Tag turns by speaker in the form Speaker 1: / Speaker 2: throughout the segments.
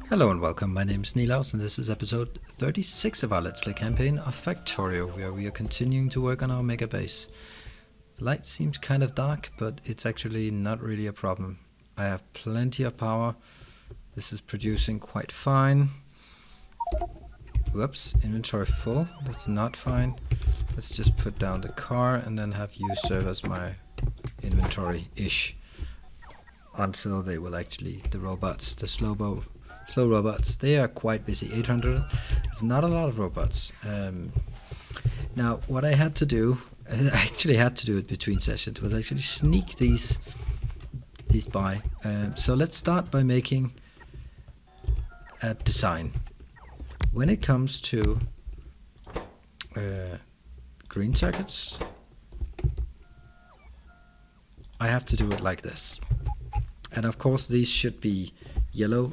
Speaker 1: Hello and welcome, my name is Nilaus and this is episode 36 of our Let's Play campaign of Factorio, where we are continuing to work on our mega base. The light seems kind of dark, but it's actually not really a problem. I have plenty of power. This is producing quite fine. Whoops, inventory full. That's not fine. Let's just put down the car and then have you serve as my inventory-ish until they will actually, the robots, the slow robots, they are quite busy. 800 is not a lot of robots. Now what I had to do, I actually had to do it between sessions, was actually sneak these by. So let's start by making a design. When it comes to green circuits, I have to do it like this. And of course these should be yellow,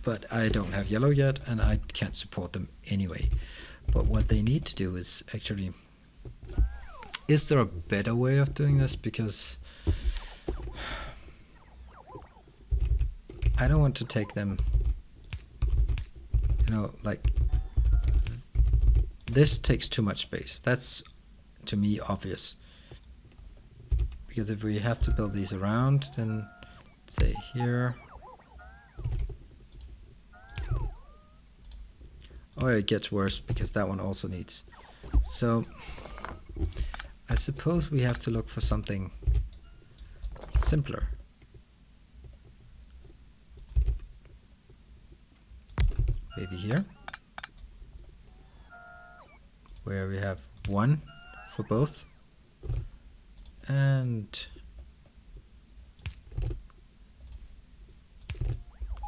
Speaker 1: but I don't have yellow yet and I can't support them anyway. But what they need to do is actually, is there a better way of doing this? Because I don't want to take them, you know, like this takes too much space. That's to me obvious. Because if we have to build these around, then say here. Oh, it gets worse because that one also needs. So I suppose we have to look for something simpler. Maybe here, where we have one for both. And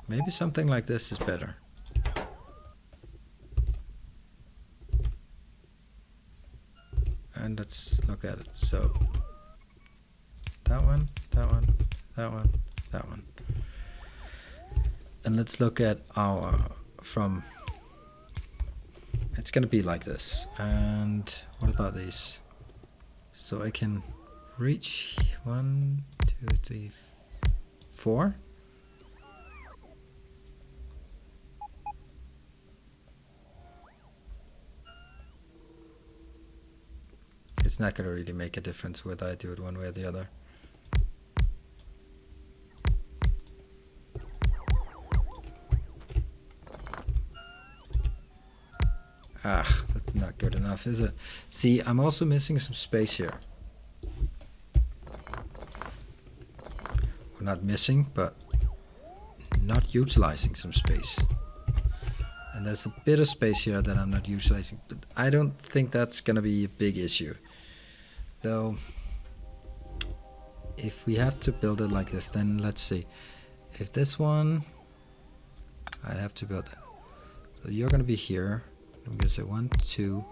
Speaker 1: maybe something like this is better. And let's look at it. So that one, that one, that one, that one. And let's look at our from, it's going to be like this. And what about these? So I can reach 1, 2, 3, 4. It's not going to really make a difference whether I do it one way or the other. Ah, that's not good enough, is it? See, I'm also missing some space here. Well, not missing, but not utilizing some space. And there's a bit of space here that I'm not utilizing, but I don't think that's going to be a big issue. Though, if we have to build it like this, then let's see. If this one, I'd have to build it. So you're going to be here. I'm going to say 1, 2.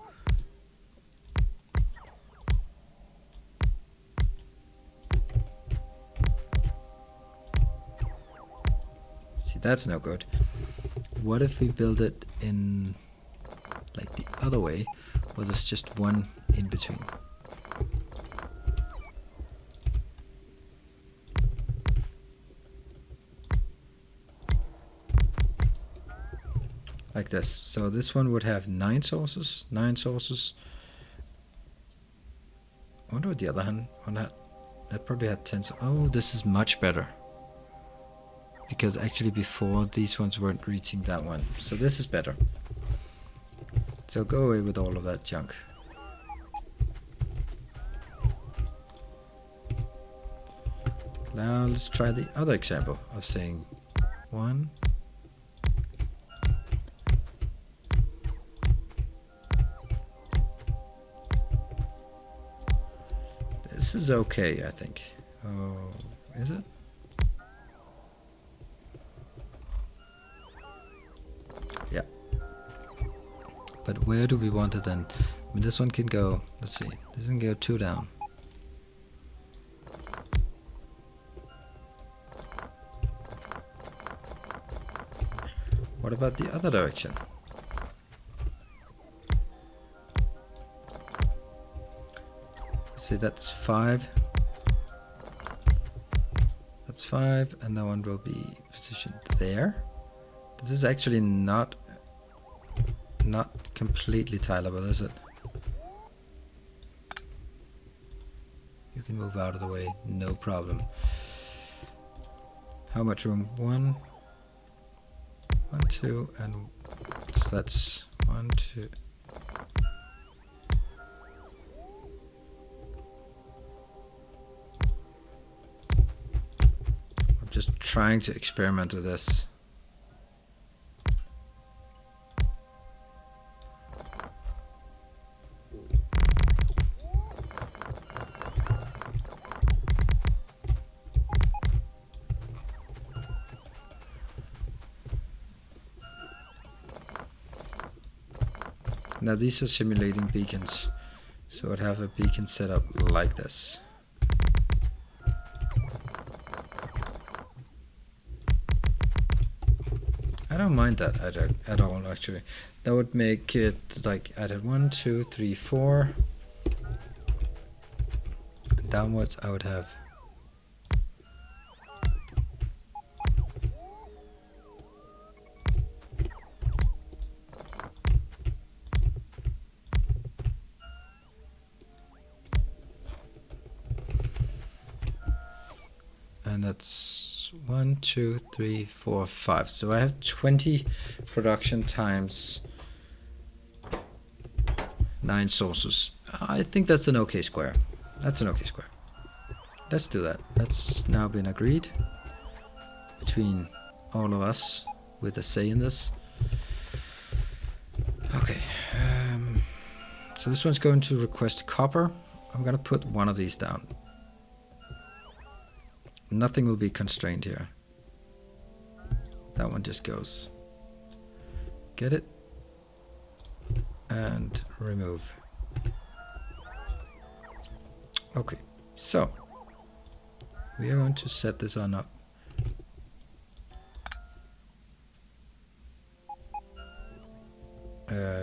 Speaker 1: See, that's no good. What if we build it in like the other way, where there's just one in between? Like this. So this one would have 9 sources. I wonder what the other one had. That probably had 10. Oh, this is much better. Because actually before these ones weren't reaching that one. So this is better. So go away with all of that junk. Now let's try the other example of saying 1. This is okay, I think. Oh, is it? Yeah. But where do we want it then? I mean, this one can go, let's see, this can go 2 down. What about the other direction? See, that's 5. That's 5, and that one will be positioned there. This is actually not completely tileable, is it? You can move out of the way, no problem. How much room? 1, 2, and so that's 1, 2. I'm just trying to experiment with this. Now these are simulating beacons, so I'd have a beacon set up like this. I don't mind that at all, actually. That would make it like I did 1, 2, 3, 4. And downwards I would have and that's 1, 2, 3, 4, 5. So I have 20 production times 9 sources. I think that's an okay square. That's an okay square. Let's do that. That's now been agreed between all of us with a say in this. Okay. So this one's going to request copper. I'm going to put one of these down. Nothing will be constrained here. That one just goes. Get it. And remove. Okay, so we are going to set this on up.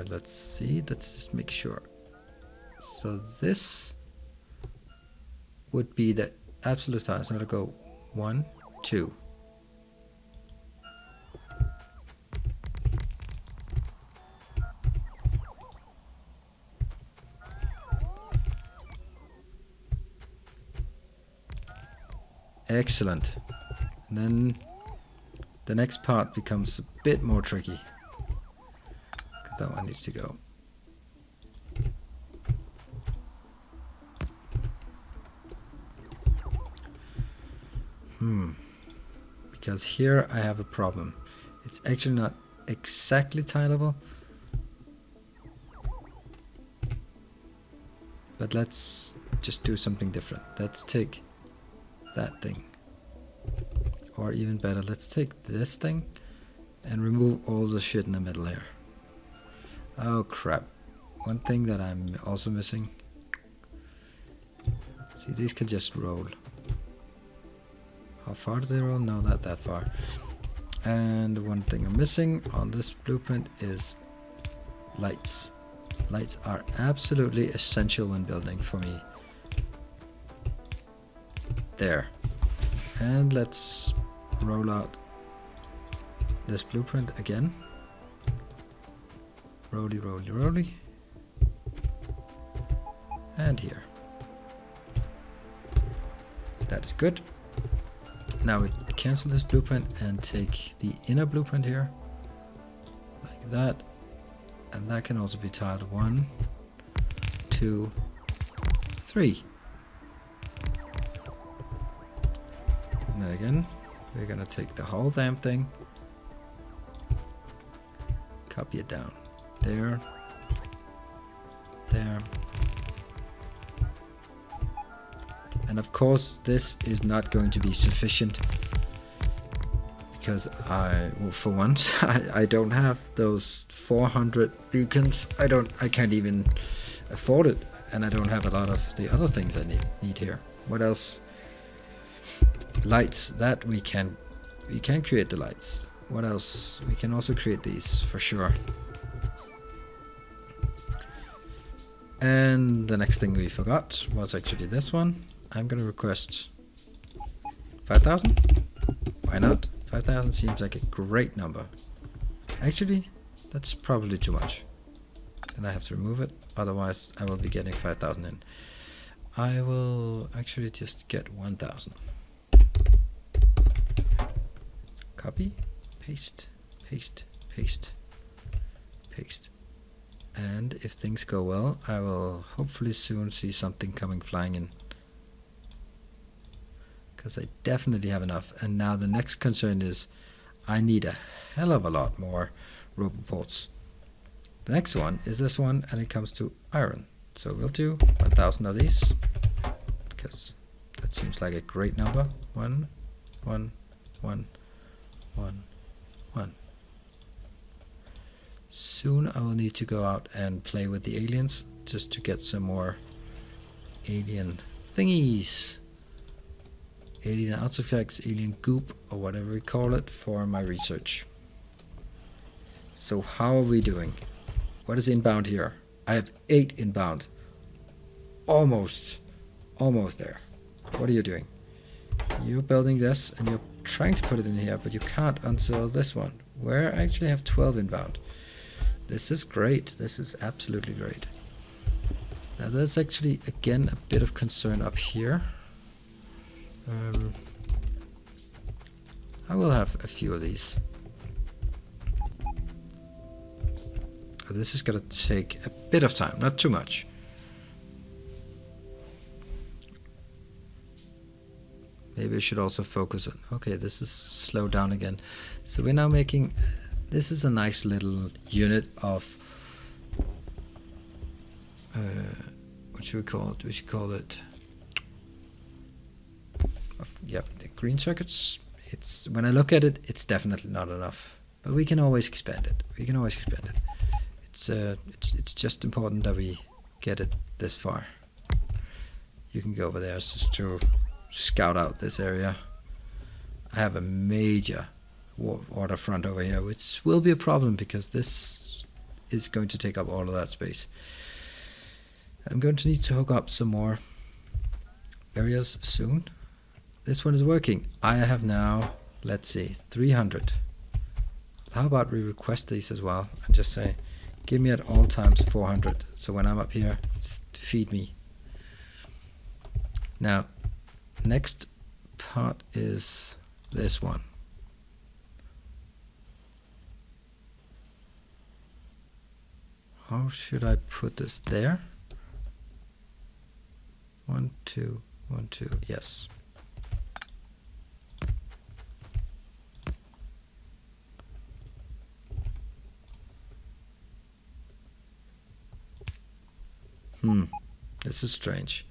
Speaker 1: Let's see, let's just make sure. So this would be the absolute size. I'm going to go 1, 2. Excellent. And then the next part becomes a bit more tricky. Because that one needs to go. Because here I have a problem. It's actually not exactly tileable. But let's just do something different. Let's take that thing. Or even better, let's take this thing and remove all the shit in the middle here. Oh crap. One thing that I'm also missing. See, these can just roll. How far do they roll? No, not that far. And the one thing I'm missing on this blueprint is lights. Lights are absolutely essential when building for me. There. And let's roll out this blueprint again. Roly, roly, roly. And here. That is good. Now we cancel this blueprint and take the inner blueprint here, like that, and that can also be tiled 1, 2, 3. And then again, we're gonna take the whole damn thing, copy it down, there, there. And of course, this is not going to be sufficient because for once, I don't have those 400 beacons. I can't even afford it, and I don't have a lot of the other things I need here. What else? Lights. That we can create the lights. What else? We can also create these for sure. And the next thing we forgot was actually this one. I'm gonna request 5,000. Why not? 5,000 seems like a great number. Actually, that's probably too much. Then I have to remove it, otherwise I will be getting 5,000 in. I will actually just get 1,000. Copy, paste, paste, paste, paste. And if things go well, I will hopefully soon see something coming flying in. Because I definitely have enough. And now the next concern is I need a hell of a lot more roboports. The next one is this one, and it comes to iron. So we'll do 1,000 of these, because that seems like a great number. 1, 1, 1, 1, 1. Soon I will need to go out and play with the aliens, just to get some more alien thingies. Alien artifacts, alien goop, or whatever we call it, for my research. So how are we doing? What is inbound here? I have 8 inbound. Almost there. What are you doing? You're building this and you're trying to put it in here, but you can't until this one, where I actually have 12 inbound. This is great. This is absolutely great. Now there's actually, again, a bit of concern up here. I will have a few of these. This is going to take a bit of time, not too much. Maybe I should also focus on, okay, this is slowed down again. So we're now making, this is a nice little unit of, what should we call it? We should call it, the green circuits. It's, when I look at it, it's definitely not enough, but we can always expand it. We can always expand it. It's just important that we get it this far. You can go over there just to scout out this area. I have a major waterfront over here, which will be a problem because this is going to take up all of that space. I'm going to need to hook up some more areas soon. This one is working. I have now, let's see, 300. How about we request these as well and just say, give me at all times 400. So when I'm up here, just feed me. Now, next part is this one. How should I put this there? 1, 2, 1, 2, yes. This is strange.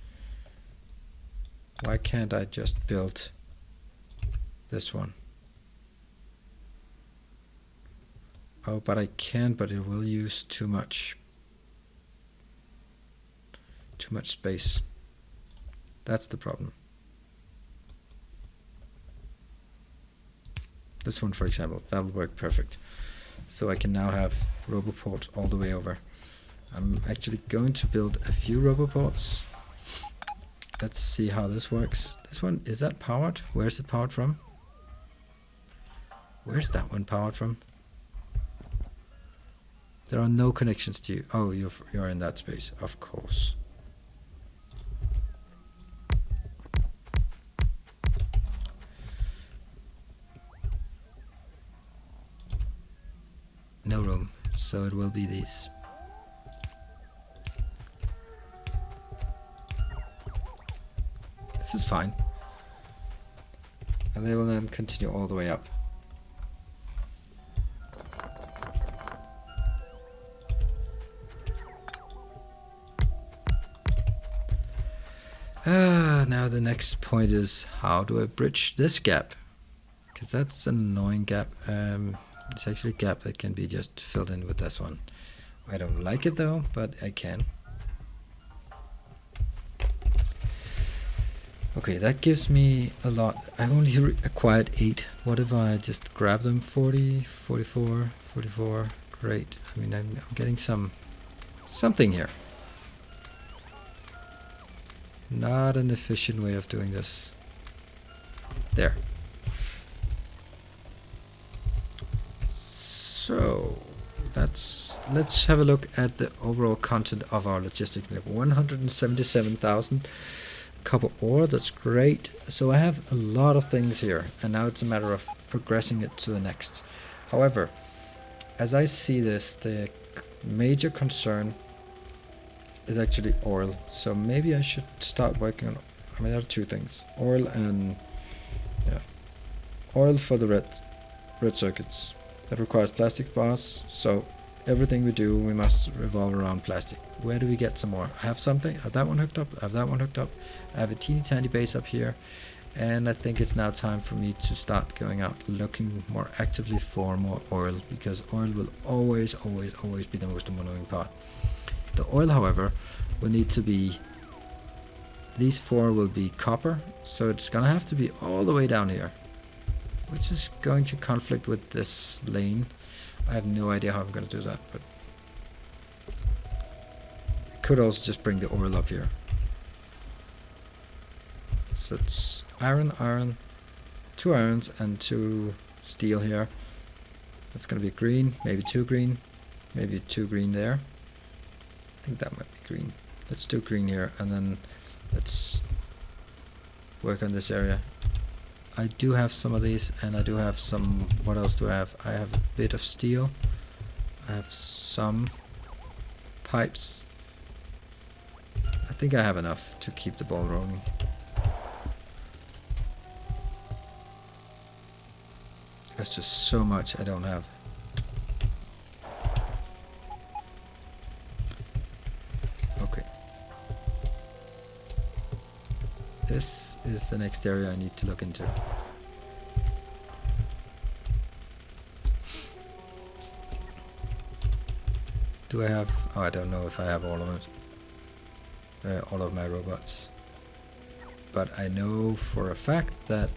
Speaker 1: Why can't I just build this one? Oh, but I can, but it will use too much space. That's the problem. This one, for example, that'll work perfect. So I can now have roboports all the way over. I'm actually going to build a few roboports. Let's see how this works. This one, is that powered? Where's it powered from? Where's that one powered from? There are no connections to you. Oh, you're in that space, of course. No room, so it will be these. This is fine. And they will then continue all the way up. Now the next point is, how do I bridge this gap? Because that's an annoying gap. It's actually a gap that can be just filled in with this one. I don't like it though, but I can. Okay, that gives me a lot. I've only acquired 8. What if I just grab them? 40, 44, 44. Great. I mean, I'm getting something here. Not an efficient way of doing this. There. So let's have a look at the overall content of our logistics. We have 177,000 copper ore. That's great. So I have a lot of things here, and now it's a matter of progressing it to the next. However, as I see this, the major concern is actually oil. So maybe I should start working on, I mean, there are two things, oil and oil for the red circuits. That requires plastic bars, so everything we do, we must revolve around plastic. Where do we get some more? I have something, I have that one hooked up, I have that one hooked up, I have a teeny tiny base up here, and I think it's now time for me to start going out looking more actively for more oil, because oil will always be the most annoying part. The oil, however, will need to be, these four will be copper, so it's gonna have to be all the way down here, which is going to conflict with this lane. I have no idea how I'm going to do that, but I could also just bring the oil up here. So it's iron, 2 irons and 2 steel here. That's going to be green, maybe 2 green, maybe 2 green there. I think that might be green. Let's do green here, and then let's work on this area. I do have some of these, and I do have some, what else do I have? I have a bit of steel, I have some pipes. I think I have enough to keep the ball rolling. That's just so much I don't have. Okay. This is the next area I need to look into. Do I have... oh, I don't know if I have all of it. All of my robots. But I know for a fact that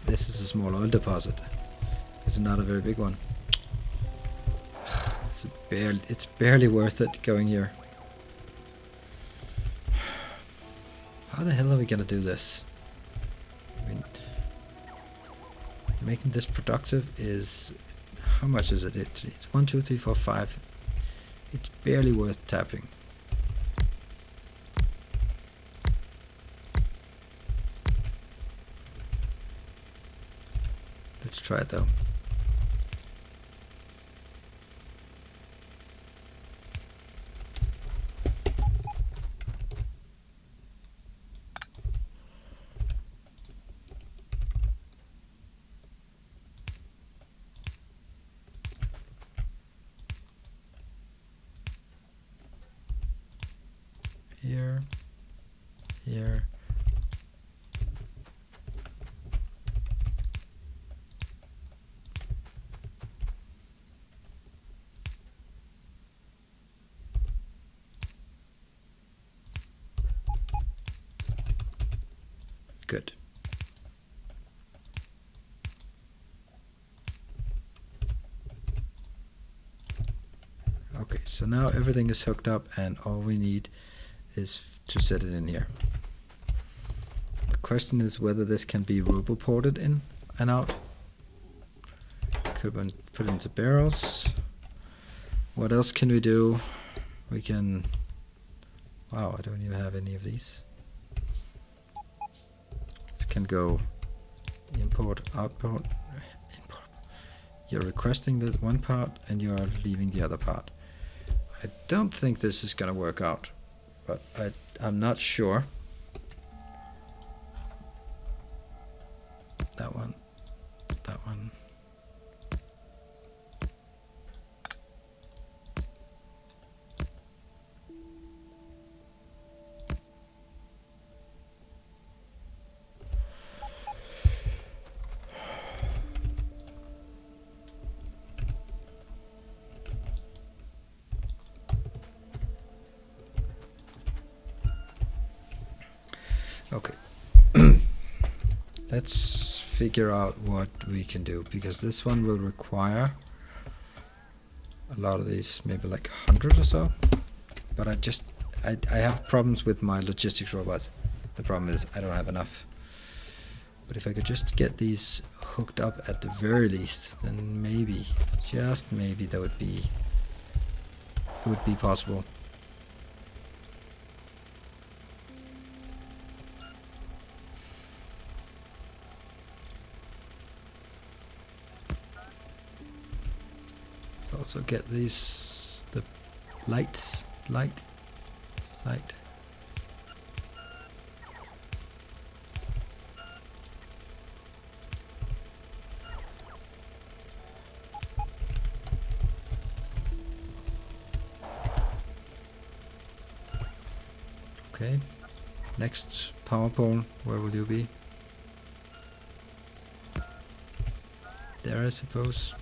Speaker 1: this is a small oil deposit. It's not a very big one. It's barely worth it going here. How the hell are we gonna do this? I mean, making this productive is... how much is it? It's 1, 2, 3, 4, 5. It's barely worth tapping. Let's try it though. Here, here. Good. Okay, so now everything is hooked up, and all we need is to set it in here. The question is whether this can be robo-ported in and out. Could put it into barrels. What else can we do? We can... wow, I don't even have any of these. This can go import, output, import. You're requesting the one part and you are leaving the other part. I don't think this is gonna work out, but I'm not sure. That one, that one. Okay, let's figure out what we can do, because this one will require a lot of these, maybe like 100 or so, but I have problems with my logistics robots. The problem is I don't have enough. But if I could just get these hooked up at the very least, then maybe, just maybe, it would be possible. Let's also get these, the light. Okay, next power pole, where will you be? There, I suppose.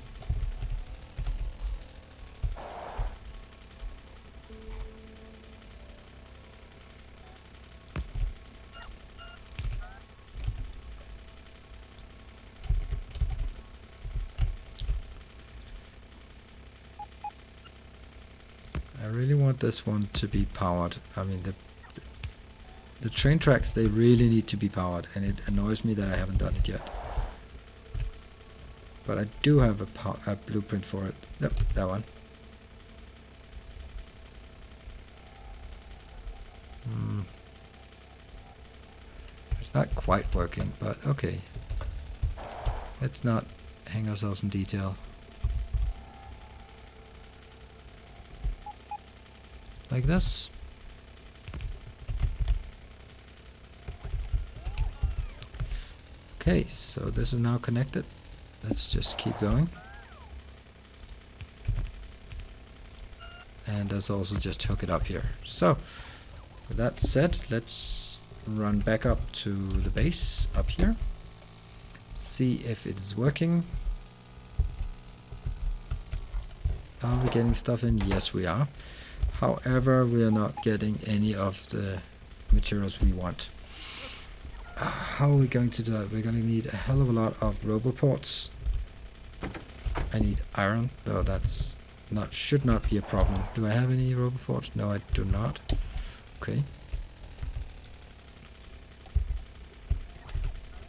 Speaker 1: I really want this one to be powered. I mean, the train tracks, they really need to be powered, and it annoys me that I haven't done it yet. But I do have a blueprint for it. Yep, that one. It's not quite working, but okay. Let's not hang ourselves in detail. Like this. Okay, so this is now connected. Let's just keep going. And let's also just hook it up here. So, with that said, let's run back up to the base up here. See if it is working. Are we getting stuff in? Yes, we are. However, we are not getting any of the materials we want. How are we going to do that? We're going to need a hell of a lot of roboports. I need iron, though that's should not be a problem. Do I have any roboports? No, I do not. Okay.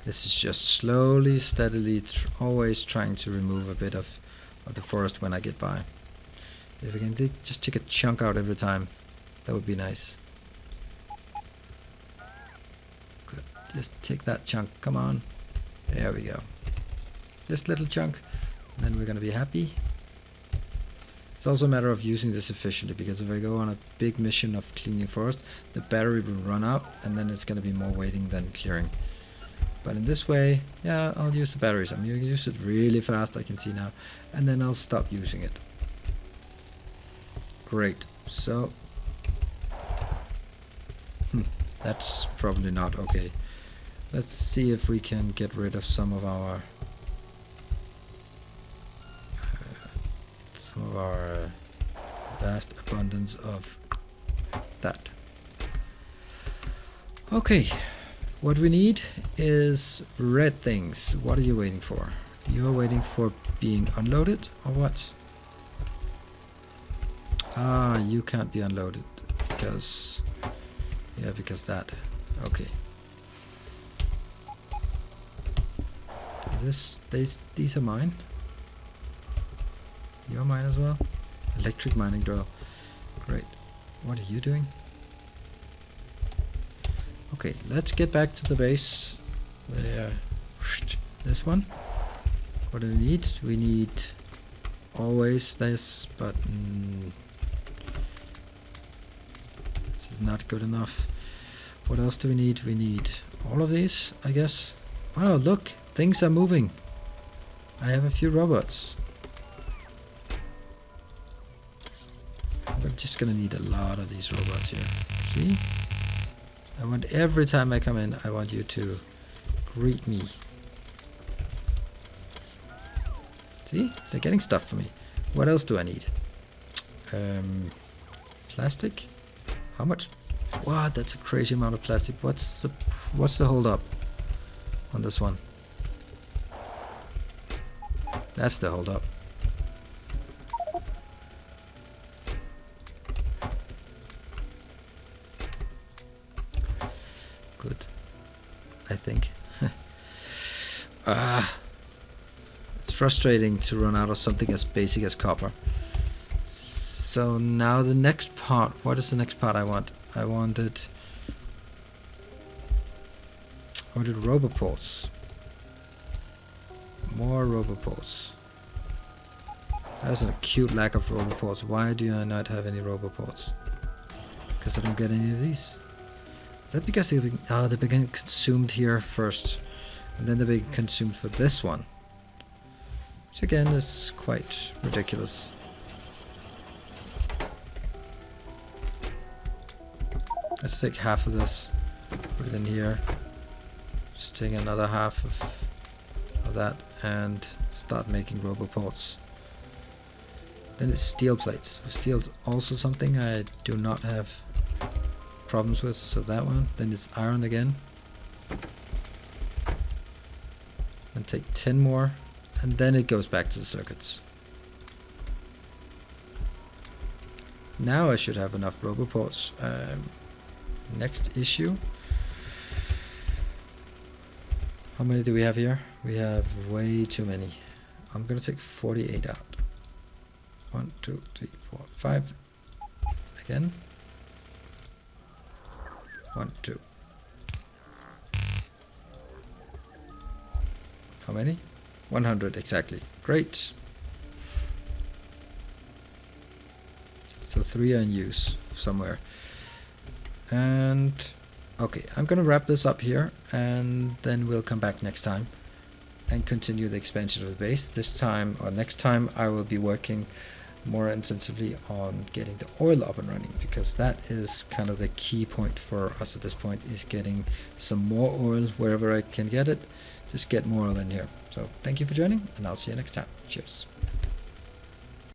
Speaker 1: This is just slowly, steadily, always trying to remove a bit of the forest when I get by. If we can just take a chunk out every time, that would be nice. Good. Just take that chunk. Come on. There we go. This little chunk. And then we're going to be happy. It's also a matter of using this efficiently, because if I go on a big mission of cleaning forest, the battery will run out, and then it's going to be more waiting than clearing. But in this way, yeah, I'll use the batteries. I'm going to use it really fast, I can see now. And then I'll stop using it. Great. So, that's probably not okay. Let's see if we can get rid of some of our vast abundance of that. Okay. What we need is red things. What are you waiting for? You're waiting for being unloaded, or what? Ah, you can't be unloaded because... yeah, because that. Okay. Is this... these are mine? You're mine as well? Electric mining drill. Great. What are you doing? Okay, let's get back to the base. There. This one. What do we need? We need always this, but this is not good enough. What else do we need? We need all of these, I guess. Wow, look, things are moving. I have a few robots. We're just gonna need a lot of these robots here. See? I want every time I come in, I want you to greet me. See? They're getting stuff for me. What else do I need? Plastic? How much? Wow, that's a crazy amount of plastic. What's the hold up on this one? That's the hold up. Good. I think. It's frustrating to run out of something as basic as copper. So now the next part, what is the next part I want? I wanted roboports. More roboports. There's an acute lack of roboports. Why do I not have any roboports? Because I don't get any of these. Is that because they're being consumed here first, and then they're being consumed for this one? Which again is quite ridiculous. Let's take half of this, put it in here. Just take another half of that and start making roboports. Then it's steel plates. Steel's also something I do not have problems with, so that one. Then it's iron again. And take 10 more, and then it goes back to the circuits. Now I should have enough roboports. Next issue. How many do we have here? We have way too many. I'm gonna take 48 out. 1, 2, 3, 4, 5. Again. 1, 2. How many? 100 exactly. Great. So 3 are in use somewhere. And okay, I'm gonna wrap this up here, and then we'll come back next time and continue the expansion of the base. This time, or next time, I will be working more intensively on getting the oil up and running, because that is kind of the key point for us at this point, is getting some more oil wherever I can get it. Just get more oil in here. So thank you for joining, and I'll see you next time. Cheers.